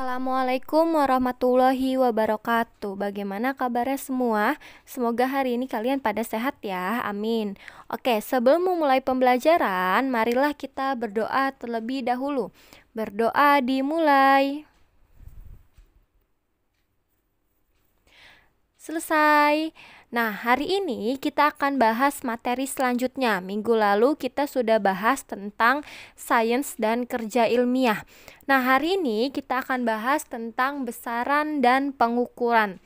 Assalamualaikum warahmatullahi wabarakatuh. Bagaimana kabarnya semua? Semoga hari ini kalian pada sehat ya. Amin. Oke, sebelum memulai pembelajaran, marilah kita berdoa terlebih dahulu. Berdoa dimulai. Selesai. Nah, hari ini kita akan bahas materi selanjutnya. Minggu lalu kita sudah bahas tentang sains dan kerja ilmiah. Nah, hari ini kita akan bahas tentang besaran dan pengukuran.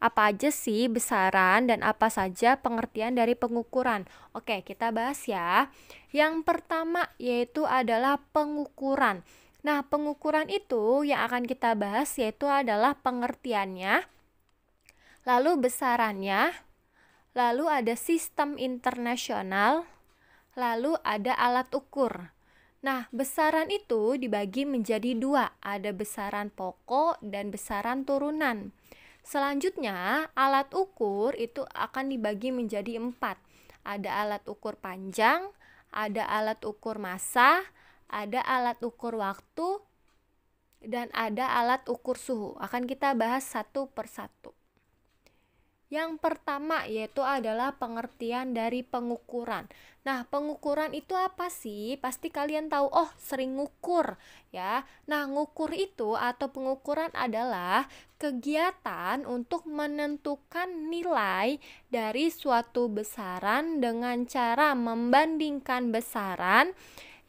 Apa aja sih besaran dan apa saja pengertian dari pengukuran? Oke, kita bahas ya. Yang pertama yaitu adalah pengukuran. Nah, pengukuran itu yang akan kita bahas yaitu adalah pengertiannya, lalu besarannya, lalu ada sistem internasional, lalu ada alat ukur. Nah, besaran itu dibagi menjadi dua, ada besaran pokok dan besaran turunan. Selanjutnya, alat ukur itu akan dibagi menjadi 4. Ada alat ukur panjang, ada alat ukur massa, ada alat ukur waktu, dan ada alat ukur suhu. Akan kita bahas satu persatu. Yang pertama yaitu adalah pengertian dari pengukuran. Nah, pengukuran itu apa sih? Pasti kalian tahu, sering ngukur ya. Nah, ngukur itu atau pengukuran adalah kegiatan untuk menentukan nilai dari suatu besaran dengan cara membandingkan besaran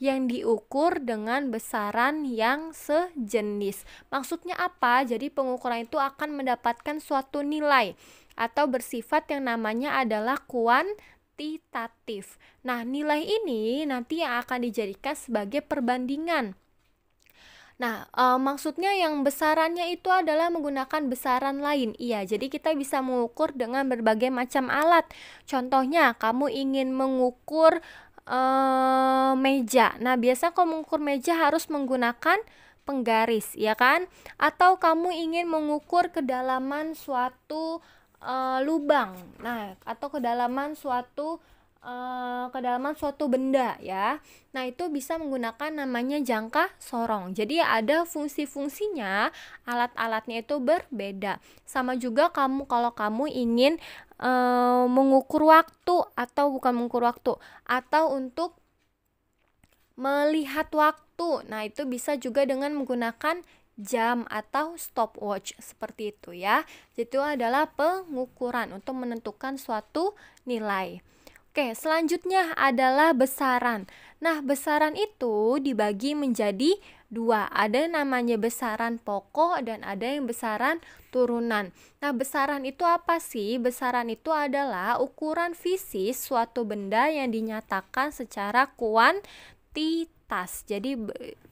yang diukur dengan besaran yang sejenis. Maksudnya apa? Jadi pengukuran itu akan mendapatkan suatu nilai atau bersifat yang namanya adalah kuantitatif. Nah, nilai ini nanti yang akan dijadikan sebagai perbandingan. Nah, maksudnya yang besarannya itu adalah menggunakan besaran lain. Iya, jadi kita bisa mengukur dengan berbagai macam alat. Contohnya, kamu ingin mengukur meja. Nah, biasa kalau mengukur meja harus menggunakan penggaris, ya kan? Atau kamu ingin mengukur kedalaman suatu lubang. Nah, atau kedalaman suatu benda ya. Nah, itu bisa menggunakan namanya jangka sorong. Jadi ada fungsi-fungsinya, alat-alatnya itu berbeda. Sama juga kalau kamu ingin mengukur waktu atau bukan mengukur waktu, atau untuk melihat waktu. Nah, itu bisa juga dengan menggunakan jam atau stopwatch seperti itu ya. Itu adalah pengukuran untuk menentukan suatu nilai. Oke, selanjutnya adalah besaran. Nah, besaran itu dibagi menjadi dua. Ada namanya besaran pokok dan ada yang besaran turunan. Nah, besaran itu apa sih? Besaran itu adalah ukuran fisik suatu benda yang dinyatakan secara kuantitas. Jadi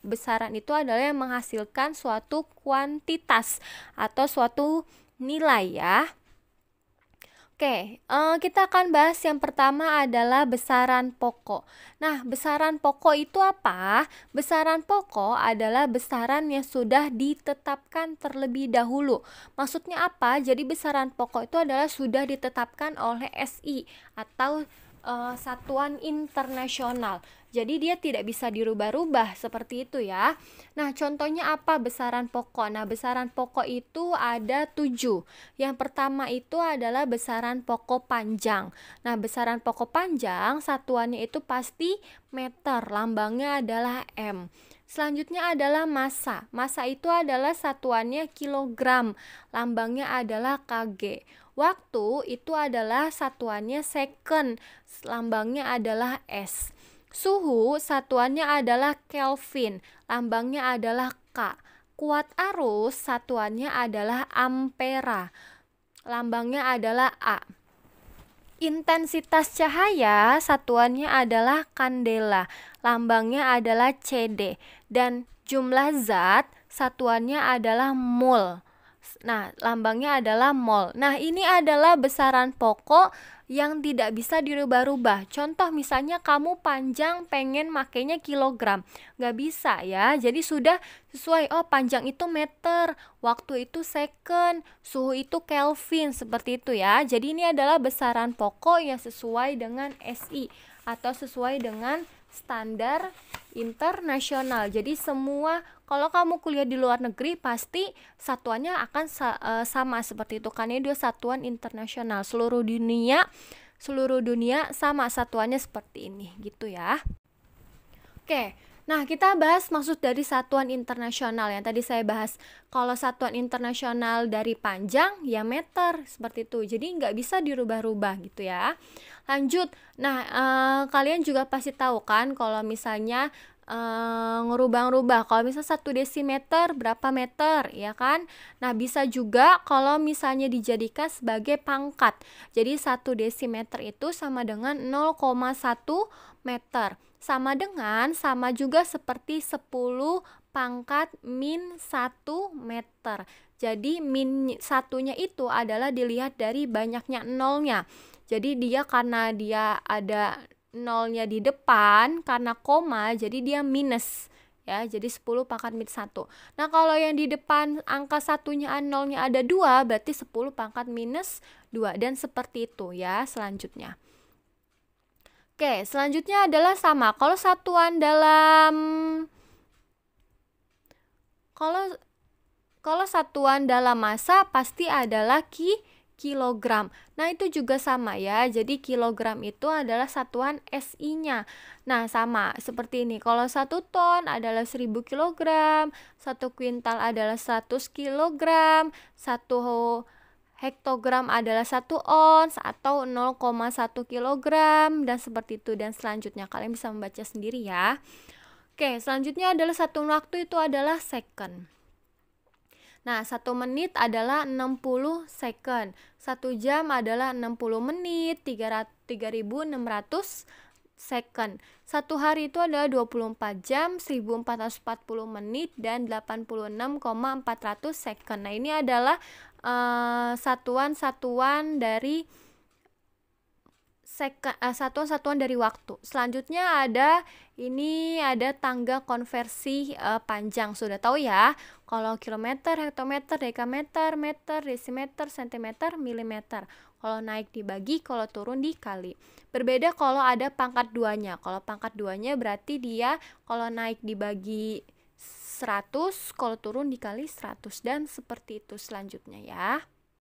besaran itu adalah yang menghasilkan suatu kuantitas atau suatu nilai ya. Oke, kita akan bahas yang pertama adalah besaran pokok. Nah, besaran pokok itu apa? Besaran pokok adalah besaran yang sudah ditetapkan terlebih dahulu. Maksudnya apa? Jadi besaran pokok itu adalah sudah ditetapkan oleh SI atau satuan internasional. Jadi dia tidak bisa dirubah-rubah seperti itu ya. Nah, contohnya apa besaran pokok? Nah, besaran pokok itu ada 7. Yang pertama itu adalah besaran pokok panjang. Nah, besaran pokok panjang satuannya itu pasti meter, lambangnya adalah M. Selanjutnya adalah massa. Massa itu adalah satuannya kilogram, lambangnya adalah kg. Waktu itu adalah satuannya second, lambangnya adalah S. Suhu satuannya adalah Kelvin, lambangnya adalah K. Kuat arus satuannya adalah ampera, lambangnya adalah A. Intensitas cahaya satuannya adalah kandela, lambangnya adalah CD. Dan jumlah zat satuannya adalah mol. Nah, lambangnya adalah mol. Nah, ini adalah besaran pokok yang tidak bisa dirubah-rubah. Contoh misalnya kamu panjang pengen makainya kilogram. Nggak bisa ya. Jadi sudah sesuai, panjang itu meter, waktu itu second, suhu itu Kelvin, seperti itu ya. Jadi ini adalah besaran pokok yang sesuai dengan SI atau sesuai dengan standar internasional. Jadi semua, kalau kamu kuliah di luar negeri pasti satuannya akan sama seperti itu, karena dia satuan internasional. Seluruh dunia sama satuannya seperti ini gitu ya. Oke, nah kita bahas maksud dari satuan internasional yang tadi saya bahas. Kalau satuan internasional dari panjang ya meter seperti itu, jadi nggak bisa dirubah-rubah gitu ya. Lanjut, nah kalian juga pasti tahu kan kalau misalnya ngerubah-rubah, kalau misalnya 1 desimeter berapa meter ya kan. Nah bisa juga kalau misalnya dijadikan sebagai pangkat, jadi 1 desimeter itu sama dengan 0,1 meter, sama juga seperti 10 pangkat min 1 meter. Jadi min satunya itu adalah dilihat dari banyaknya nolnya. Jadi karena dia ada nolnya di depan karena koma, jadi dia minus ya, jadi 10 pangkat min 1. Nah kalau yang di depan angka satunya nolnya ada 2, berarti 10 pangkat minus 2, dan seperti itu ya selanjutnya. Oke, selanjutnya adalah sama. Kalau satuan dalam massa pasti adalah kilogram. Nah itu juga sama ya, jadi kilogram itu adalah satuan SI-nya. Nah sama seperti ini, kalau 1 ton adalah 1000 kilogram, 1 kuintal adalah 100 kilogram, 1 hektogram adalah 1 ons atau 0,1 kilogram, dan seperti itu, dan selanjutnya kalian bisa membaca sendiri ya. Oke, selanjutnya adalah satuan waktu, itu adalah second. Nah, 1 menit adalah 60 second, 1 jam adalah 60 menit, 3600 second. 1 hari itu adalah 24 jam, 1440 menit, dan 86,400 second. Nah, ini adalah satuan-satuan dari satuan-satuan dari waktu. Selanjutnya ada tangga konversi panjang. Sudah tahu ya, kalau kilometer, hektometer, dekameter, meter, desimeter, sentimeter, milimeter. Kalau naik dibagi, kalau turun dikali. Berbeda kalau ada pangkat 2-nya. Kalau pangkat 2-nya berarti dia kalau naik dibagi 100, kalau turun dikali 100, dan seperti itu selanjutnya ya.